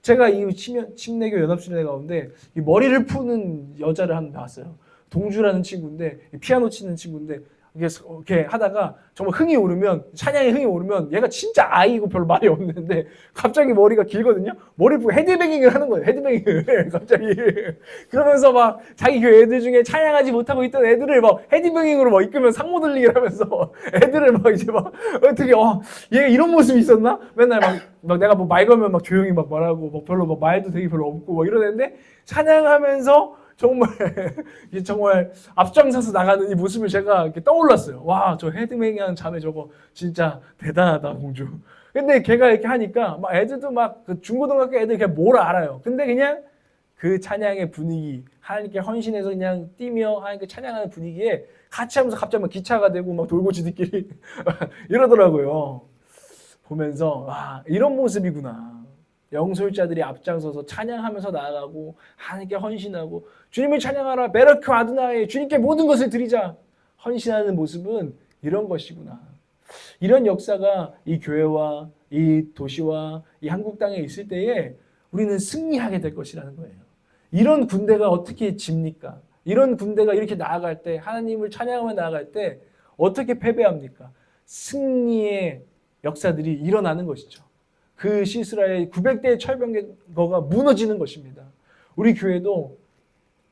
제가 이 침례교 연합순례 가운데 이 머리를 푸는 여자를 한 번 봤어요. 동주라는 친구인데 피아노 치는 친구인데 이렇게 하다가 정말 찬양에 흥이 오르면 얘가 진짜 아이고 별로 말이 없는데 갑자기 머리가 길거든요. 머리를 풀고 헤드뱅잉을 하는 거예요. 헤드뱅잉을 갑자기 그러면서 막 자기 교회 애들 중에 찬양하지 못하고 있던 애들을 막 헤드뱅잉으로 막 이끌면 상모 들리게 하면서 애들을 막 이제 막 어떻게 얘가 이런 모습이 있었나? 맨날 막 내가 뭐 말 걸면 막 조용히 막 말하고 막 별로 막 말도 되게 별로 없고 막 이러는데 찬양하면서 정말 앞장서서 나가는 이 모습을 제가 이렇게 떠올랐어요. 와, 저 헤드뱅잉한 자매 저거 진짜 대단하다, 공주. 근데 걔가 이렇게 하니까 막 애들도 막 그 중고등학교 애들 그냥 뭘 알아요. 근데 그냥 그 찬양의 분위기, 하나님께 헌신해서 그냥 뛰며 하나님께 찬양하는 분위기에 같이 하면서 갑자기 막 기차가 되고 막 돌고지들끼리 이러더라고요. 보면서 와, 이런 모습이구나. 영솔자들이 앞장서서 찬양하면서 나아가고 하나님께 헌신하고 주님을 찬양하라 베르크 아드나이 주님께 모든 것을 드리자 헌신하는 모습은 이런 것이구나. 이런 역사가 이 교회와 이 도시와 이 한국 땅에 있을 때에 우리는 승리하게 될 것이라는 거예요. 이런 군대가 어떻게 집니까? 이런 군대가 이렇게 나아갈 때 하나님을 찬양하며 나아갈 때 어떻게 패배합니까? 승리의 역사들이 일어나는 것이죠. 그 시스라의 900대의 철병거가 무너지는 것입니다. 우리 교회도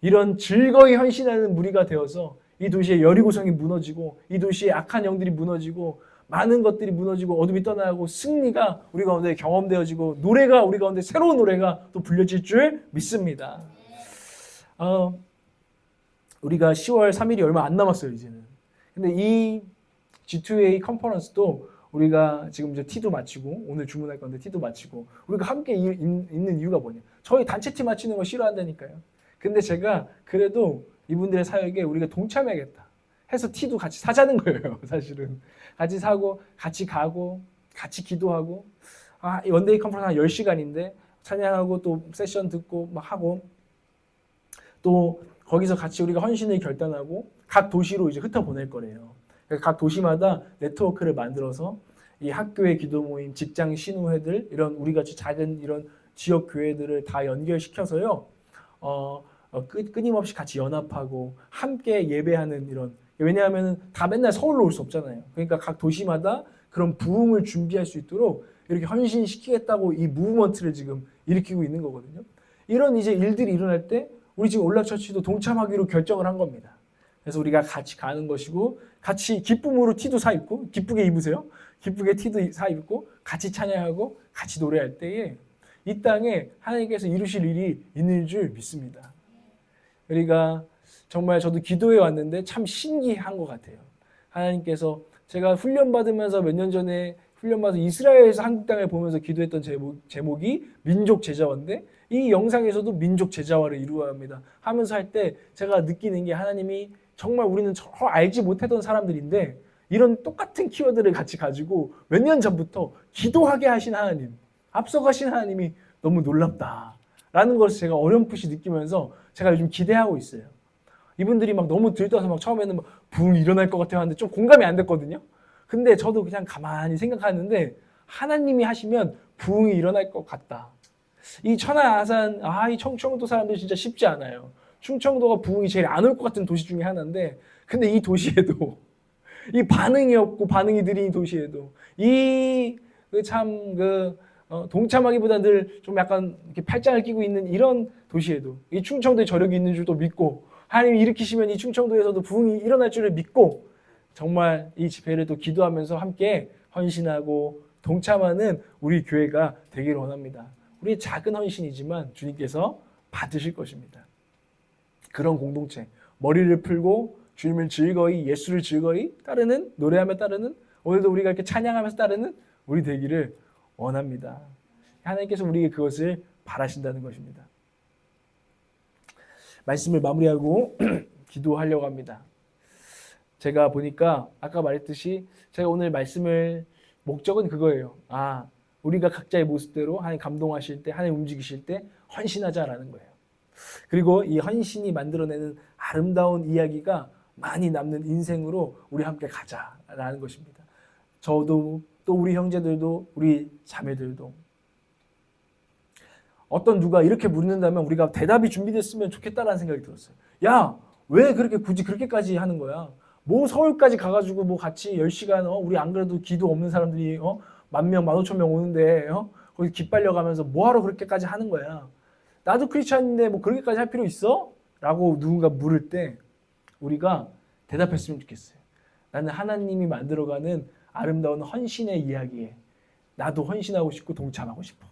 이런 즐거이 헌신하는 무리가 되어서 이 도시의 여리고성이 무너지고 이 도시의 악한 영들이 무너지고 많은 것들이 무너지고 어둠이 떠나고 승리가 우리 가운데 경험되어지고 노래가 우리 가운데 새로운 노래가 또 불려질 줄 믿습니다. 우리가 10월 3일이 얼마 안 남았어요 이제는. 근데 이 G2A 컨퍼런스도 우리가 지금 이제 티도 마치고 오늘 주문할 건데 티도 마치고 우리가 함께 있는 이유가 뭐냐? 저희 단체 티 마치는 거 싫어한다니까요. 근데 제가 그래도 이분들의 사역에 우리가 동참해야겠다 해서 티도 같이 사자는 거예요. 사실은 같이 사고 같이 가고 같이 기도하고 이 원데이 컨퍼런스 한 10시간인데 찬양하고 또 세션 듣고 막 하고 또 거기서 같이 우리가 헌신을 결단하고 각 도시로 이제 흩어보낼 거래요. 각 도시마다 네트워크를 만들어서 이 학교의 기도 모임, 직장 신우회들 이런 우리 같이 작은 이런 지역 교회들을 다 연결시켜서요. 끊임없이 같이 연합하고 함께 예배하는 이런, 왜냐하면 다 맨날 서울로 올 수 없잖아요. 그러니까 각 도시마다 그런 부흥을 준비할 수 있도록 이렇게 헌신시키겠다고 이 무브먼트를 지금 일으키고 있는 거거든요. 이런 이제 일들이 일어날 때 우리 지금 올락처치도 동참하기로 결정을 한 겁니다. 그래서 우리가 같이 가는 것이고 같이 기쁨으로 티도 사 입고, 기쁘게 입으세요. 기쁘게 티도 사 입고 같이 찬양하고 같이 노래할 때에 이 땅에 하나님께서 이루실 일이 있는 줄 믿습니다. 우리가 정말 저도 기도해 왔는데 참 신기한 것 같아요. 하나님께서 제가 훈련받으면서 몇 년 전에 훈련받아서 이스라엘에서 한국 땅을 보면서 기도했던 제목이 민족 제자화인데 이 영상에서도 민족 제자화를 이루어야 합니다. 하면서 할 때 제가 느끼는 게 하나님이 정말 우리는 알지 못했던 사람들인데 이런 똑같은 키워드를 같이 가지고 몇 년 전부터 기도하게 하신 하나님, 앞서가신 하나님이 너무 놀랍다라는 것을 제가 어렴풋이 느끼면서 제가 요즘 기대하고 있어요. 이분들이 막 너무 들떠서 막 처음에는 막 부흥이 일어날 것 같아요 하는데 좀 공감이 안 됐거든요. 근데 저도 그냥 가만히 생각하는데 하나님이 하시면 부흥이 일어날 것 같다. 이 천안, 아산, 이 충청도 사람들 진짜 쉽지 않아요. 충청도가 부흥이 제일 안 올 것 같은 도시 중에 하나인데 근데 이 도시에도 이 반응이 없고 반응이 느린 도시에도 동참하기보다 늘 좀 약간 이렇게 팔짱을 끼고 있는 이런 도시에도 이 충청도에 저력이 있는 줄도 믿고 하나님이 일으키시면 이 충청도에서도 부흥이 일어날 줄을 믿고 정말 이 집회를 또 기도하면서 함께 헌신하고 동참하는 우리 교회가 되기를 원합니다. 우리 작은 헌신이지만 주님께서 받으실 것입니다. 그런 공동체, 머리를 풀고 주님을 즐거이, 예수를 즐거이 따르는, 노래하며 따르는, 오늘도 우리가 이렇게 찬양하면서 따르는 우리 되기를 원합니다. 하나님께서 우리에게 그것을 바라신다는 것입니다. 말씀을 마무리하고 기도하려고 합니다. 제가 보니까 아까 말했듯이 제가 오늘 말씀을 목적은 그거예요. 우리가 각자의 모습대로 하나님 감동하실 때, 하나님 움직이실 때 헌신하자라는 거예요. 그리고 이 헌신이 만들어내는 아름다운 이야기가 많이 남는 인생으로 우리 함께 가자라는 것입니다. 저도 또 우리 형제들도 우리 자매들도 어떤 누가 이렇게 묻는다면 우리가 대답이 준비됐으면 좋겠다라는 생각이 들었어요. 야, 왜 그렇게 굳이 그렇게까지 하는 거야? 뭐 서울까지 가가지고 뭐 같이 10시간 우리 안 그래도 기도 없는 사람들이 10,000명, 15,000명 오는데 거기 기빨려 가면서 뭐하러 그렇게까지 하는 거야? 나도 크리스찬인데 뭐 그렇게까지 할 필요 있어? 라고 누군가 물을 때 우리가 대답했으면 좋겠어요. 나는 하나님이 만들어가는 아름다운 헌신의 이야기에 나도 헌신하고 싶고 동참하고 싶어.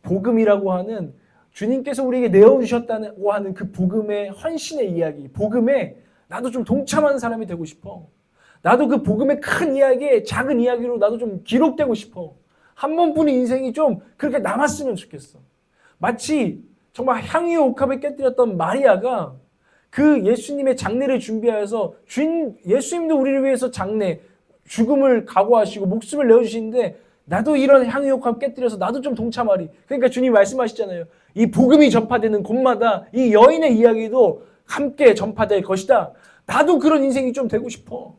복음이라고 하는 주님께서 우리에게 내어주셨다고 하는 그 복음의 헌신의 이야기, 복음에 나도 좀 동참하는 사람이 되고 싶어. 나도 그 복음의 큰 이야기에 작은 이야기로 나도 좀 기록되고 싶어. 한 번뿐인 인생이 좀 그렇게 남았으면 좋겠어. 마치 정말 향유의 옥합을 깨뜨렸던 마리아가 그 예수님의 장례를 준비하여서 예수님도 우리를 위해서 장례, 죽음을 각오하시고 목숨을 내어주시는데 나도 이런 향유의 옥합 깨뜨려서 나도 좀 동참하리. 그러니까 주님 말씀하시잖아요. 이 복음이 전파되는 곳마다 이 여인의 이야기도 함께 전파될 것이다. 나도 그런 인생이 좀 되고 싶어.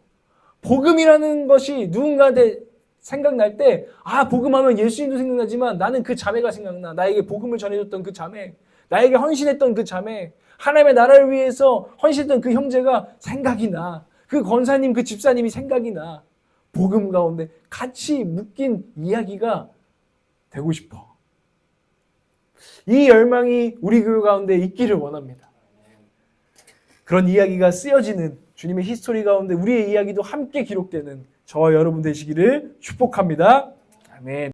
복음이라는 것이 누군가한테 생각날 때 복음하면 예수님도 생각나지만 나는 그 자매가 생각나. 나에게 복음을 전해줬던 그 자매, 나에게 헌신했던 그 자매, 하나님의 나라를 위해서 헌신했던 그 형제가 생각이 나. 그 권사님, 그 집사님이 생각이 나. 복음 가운데 같이 묶인 이야기가 되고 싶어. 이 열망이 우리 교회 가운데 있기를 원합니다. 그런 이야기가 쓰여지는 주님의 히스토리 가운데 우리의 이야기도 함께 기록되는 저와 여러분 되시기를 축복합니다. 아멘.